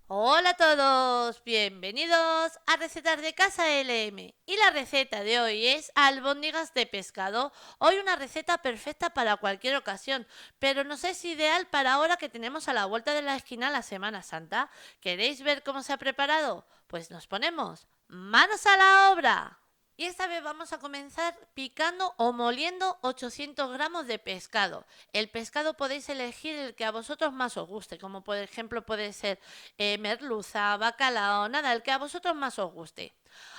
Hola a todos, bienvenidos a Recetas de Casa LM. Y la receta de hoy es albóndigas de pescado. Hoy una receta perfecta para cualquier ocasión, pero no sé si ideal para ahora que tenemos a la vuelta de la esquina la Semana Santa. ¿Queréis ver cómo se ha preparado? Pues nos ponemos manos a la obra. Y esta vez vamos a comenzar picando o moliendo 800 gramos de pescado. El pescado podéis elegir el que a vosotros más os guste, como por ejemplo puede ser merluza, bacalao, nada, el que a vosotros más os guste.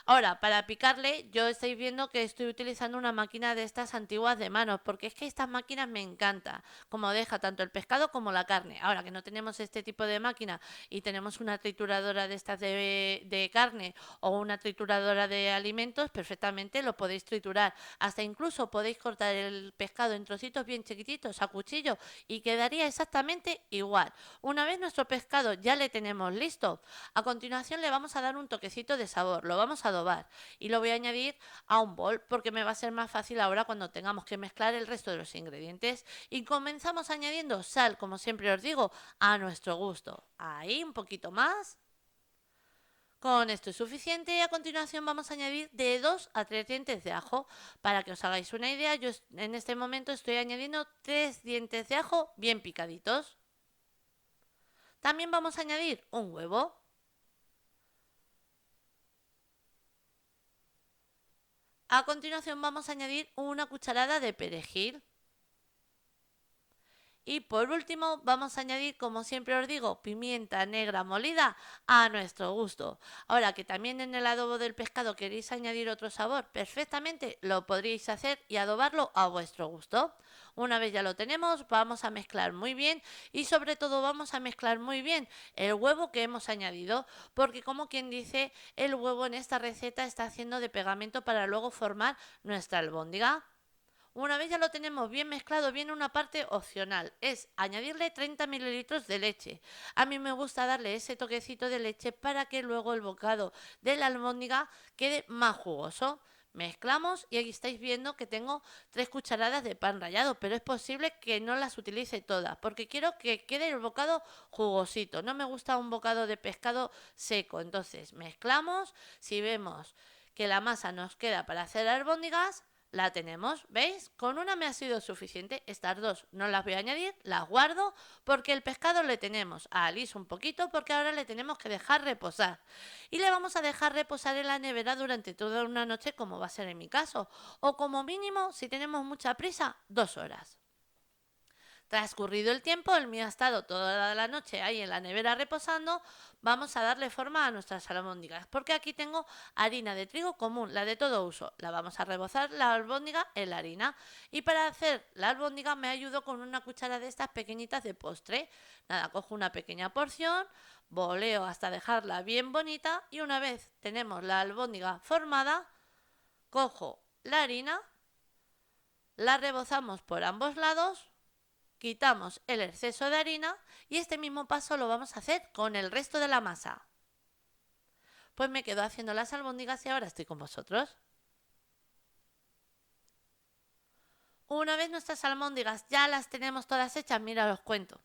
Ahora, para picarle, yo estáis viendo que estoy utilizando una máquina de estas antiguas de manos, porque es que estas máquinas me encantan, como deja tanto el pescado como la carne. Ahora que no tenemos este tipo de máquina y tenemos una trituradora de estas de carne o una trituradora de alimentos, perfectamente lo podéis triturar. Hasta incluso podéis cortar el pescado en trocitos bien chiquititos a cuchillo y quedaría exactamente igual. Una vez nuestro pescado ya le tenemos listo, a continuación le vamos a dar un toquecito de sabor, lo vamos a adobar y lo voy a añadir a un bol porque me va a ser más fácil ahora cuando tengamos que mezclar el resto de los ingredientes. Y comenzamos añadiendo sal, como siempre os digo, a nuestro gusto. Ahí un poquito más. Con esto es suficiente y a continuación vamos a añadir de 2 a 3 dientes de ajo. Para que os hagáis una idea, yo en este momento estoy añadiendo 3 dientes de ajo bien picaditos. También vamos a añadir un huevo. A continuación vamos a añadir una cucharada de perejil. Y por último vamos a añadir, como siempre os digo, pimienta negra molida a nuestro gusto. Ahora que también en el adobo del pescado queréis añadir otro sabor, perfectamente lo podríais hacer y adobarlo a vuestro gusto. Una vez ya lo tenemos, vamos a mezclar muy bien y sobre todo vamos a mezclar muy bien el huevo que hemos añadido, porque como quien dice, el huevo en esta receta está haciendo de pegamento para luego formar nuestra albóndiga. Una vez ya lo tenemos bien mezclado, viene una parte opcional, es añadirle 30 mililitros de leche. A mí me gusta darle ese toquecito de leche para que luego el bocado de la albóndiga quede más jugoso. Mezclamos y aquí estáis viendo que tengo 3 cucharadas de pan rallado, pero es posible que no las utilice todas, porque quiero que quede el bocado jugosito. No me gusta un bocado de pescado seco. Entonces mezclamos, si vemos que la masa nos queda para hacer albóndigas, la tenemos, ¿veis? Con una me ha sido suficiente, estas dos no las voy a añadir, las guardo porque el pescado le tenemos a aliso un poquito porque ahora le tenemos que dejar reposar. Y le vamos a dejar reposar en la nevera durante toda una noche como va a ser en mi caso, o como mínimo, si tenemos mucha prisa, 2 horas. Transcurrido el tiempo, el mío ha estado toda la noche ahí en la nevera reposando. Vamos a darle forma a nuestras albóndigas, porque aquí tengo harina de trigo común, la de todo uso. La vamos a rebozar la albóndiga en la harina. Y para hacer la albóndiga me ayudo con una cuchara de estas pequeñitas de postre. Nada, cojo una pequeña porción, boleo hasta dejarla bien bonita y una vez tenemos la albóndiga formada, cojo la harina, la rebozamos por ambos lados, quitamos el exceso de harina y este mismo paso lo vamos a hacer con el resto de la masa. Pues me quedo haciendo las albóndigas y ahora estoy con vosotros. Una vez nuestras albóndigas ya las tenemos todas hechas, mira, os cuento.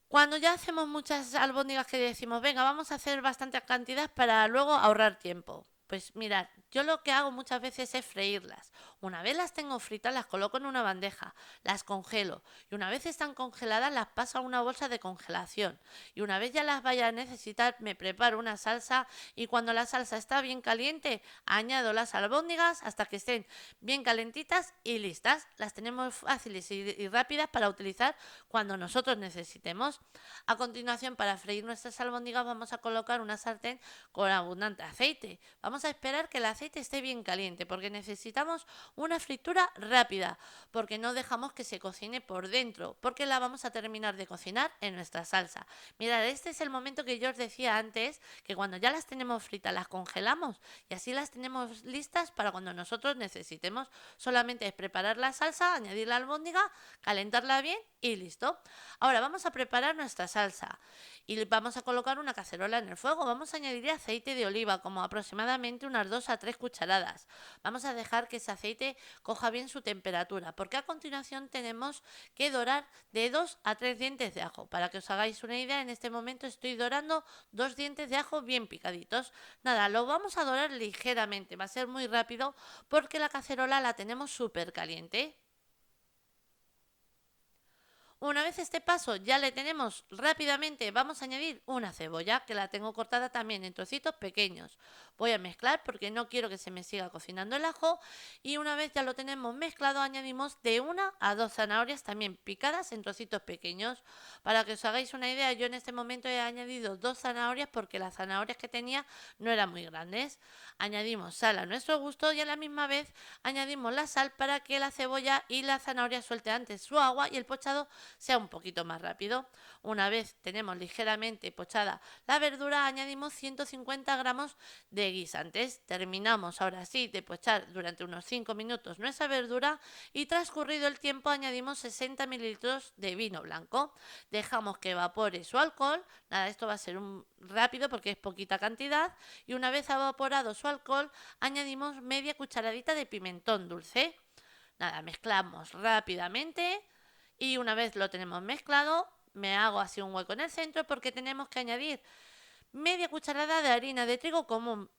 Cuando ya hacemos muchas albóndigas que decimos, venga, vamos a hacer bastante cantidad para luego ahorrar tiempo. Pues mirad, yo lo que hago muchas veces es freírlas. Una vez las tengo fritas, las coloco en una bandeja, las congelo y una vez están congeladas las paso a una bolsa de congelación. Y una vez ya las vaya a necesitar, me preparo una salsa y cuando la salsa está bien caliente, añado las albóndigas hasta que estén bien calentitas y listas. Las tenemos fáciles y rápidas para utilizar cuando nosotros necesitemos. A continuación, para freír nuestras albóndigas vamos a colocar una sartén con abundante aceite. Vamos a esperar que el aceite esté bien caliente porque necesitamos una fritura rápida, porque no dejamos que se cocine por dentro, porque la vamos a terminar de cocinar en nuestra salsa. Mirad, este es el momento que yo os decía antes, que cuando ya las tenemos fritas las congelamos y así las tenemos listas para cuando nosotros necesitemos. Solamente es preparar la salsa, añadir la albóndiga, calentarla bien y listo. Ahora vamos a preparar nuestra salsa y vamos a colocar una cacerola en el fuego. Vamos a añadir aceite de oliva, como aproximadamente aproximadamente unas 2 a 3 cucharadas. Vamos a dejar que ese aceite coja bien su temperatura, porque a continuación tenemos que dorar de 2 a 3 dientes de ajo. Para que os hagáis una idea, en este momento estoy dorando 2 dientes de ajo bien picaditos. Nada, lo vamos a dorar ligeramente, va a ser muy rápido porque la cacerola la tenemos súper caliente. Una vez este paso ya le tenemos rápidamente, vamos a añadir una cebolla que la tengo cortada también en trocitos pequeños. Voy a mezclar porque no quiero que se me siga cocinando el ajo y una vez ya lo tenemos mezclado añadimos de 1 a 2 zanahorias también picadas en trocitos pequeños. Para que os hagáis una idea, yo en este momento he añadido 2 zanahorias porque las zanahorias que tenía no eran muy grandes. Añadimos sal a nuestro gusto y a la misma vez añadimos la sal para que la cebolla y la zanahoria suelte antes su agua y el pochado sea un poquito más rápido. Una vez tenemos ligeramente pochada la verdura, añadimos 150 gramos de guisantes. Terminamos ahora sí de pochar durante unos 5 minutos nuestra verdura y transcurrido el tiempo añadimos 60 mililitros de vino blanco. Dejamos que evapore su alcohol. Nada, esto va a ser rápido porque es poquita cantidad. Y una vez evaporado su alcohol, añadimos media cucharadita de pimentón dulce. Nada, mezclamos rápidamente. Y una vez lo tenemos mezclado, me hago así un hueco en el centro porque tenemos que añadir media cucharada de harina de trigo común.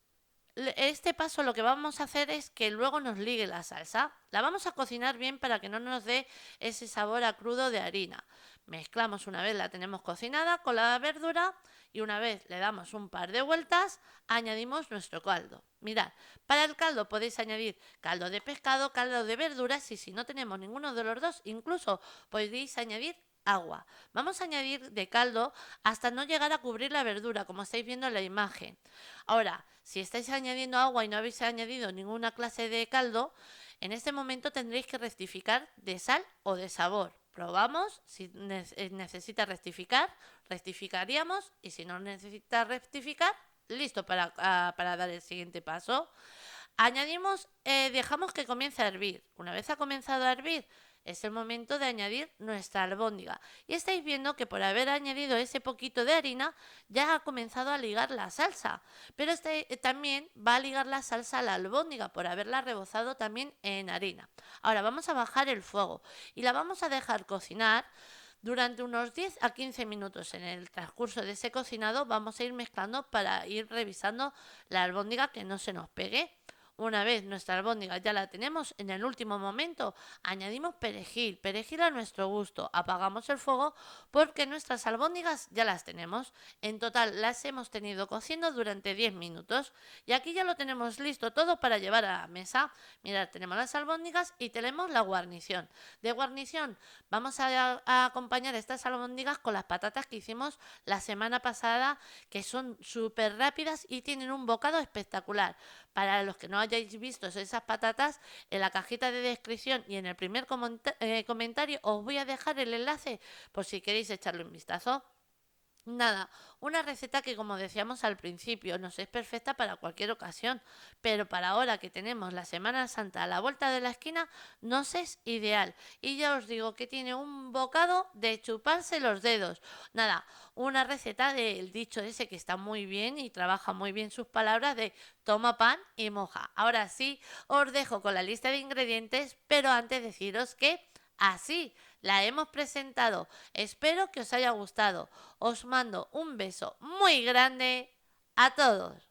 Este paso lo que vamos a hacer es que luego nos ligue la salsa. La vamos a cocinar bien para que no nos dé ese sabor a crudo de harina. Mezclamos una vez la tenemos cocinada con la verdura y una vez le damos un par de vueltas, añadimos nuestro caldo. Mirad, para el caldo podéis añadir caldo de pescado, caldo de verduras y si no tenemos ninguno de los dos, incluso podéis añadir agua. Vamos a añadir de caldo hasta no llegar a cubrir la verdura, como estáis viendo en la imagen. Ahora, si estáis añadiendo agua y no habéis añadido ninguna clase de caldo, en este momento tendréis que rectificar de sal o de sabor. Probamos, si necesita rectificar, rectificaríamos y si no necesita rectificar, listo para dar el siguiente paso. Añadimos, dejamos que comience a hervir. Una vez ha comenzado a hervir, es el momento de añadir nuestra albóndiga. Y estáis viendo que por haber añadido ese poquito de harina, ya ha comenzado a ligar la salsa. Pero también va a ligar la salsa a la albóndiga por haberla rebozado también en harina. Ahora vamos a bajar el fuego y la vamos a dejar cocinar durante unos 10 a 15 minutos. En el transcurso de ese cocinado vamos a ir mezclando para ir revisando la albóndiga que no se nos pegue. Una vez nuestra albóndiga ya la tenemos, en el último momento añadimos perejil, perejil a nuestro gusto. Apagamos el fuego porque nuestras albóndigas ya las tenemos. En total las hemos tenido cociendo durante 10 minutos. Y aquí ya lo tenemos listo todo para llevar a la mesa. Mirad, tenemos las albóndigas y tenemos la guarnición. De guarnición vamos a acompañar estas albóndigas con las patatas que hicimos la semana pasada, que son súper rápidas y tienen un bocado espectacular. Para los que no hayáis visto esas patatas, en la cajita de descripción y en el primer comentario os voy a dejar el enlace por si queréis echarle un vistazo. Nada, una receta que como decíamos al principio nos es perfecta para cualquier ocasión, pero para ahora que tenemos la Semana Santa a la vuelta de la esquina nos es ideal. Y ya os digo que tiene un bocado de chuparse los dedos. Nada, una receta del dicho ese que está muy bien y trabaja muy bien sus palabras de toma pan y moja. Ahora sí, os dejo con la lista de ingredientes, pero antes deciros que así la hemos presentado. Espero que os haya gustado. Os mando un beso muy grande a todos.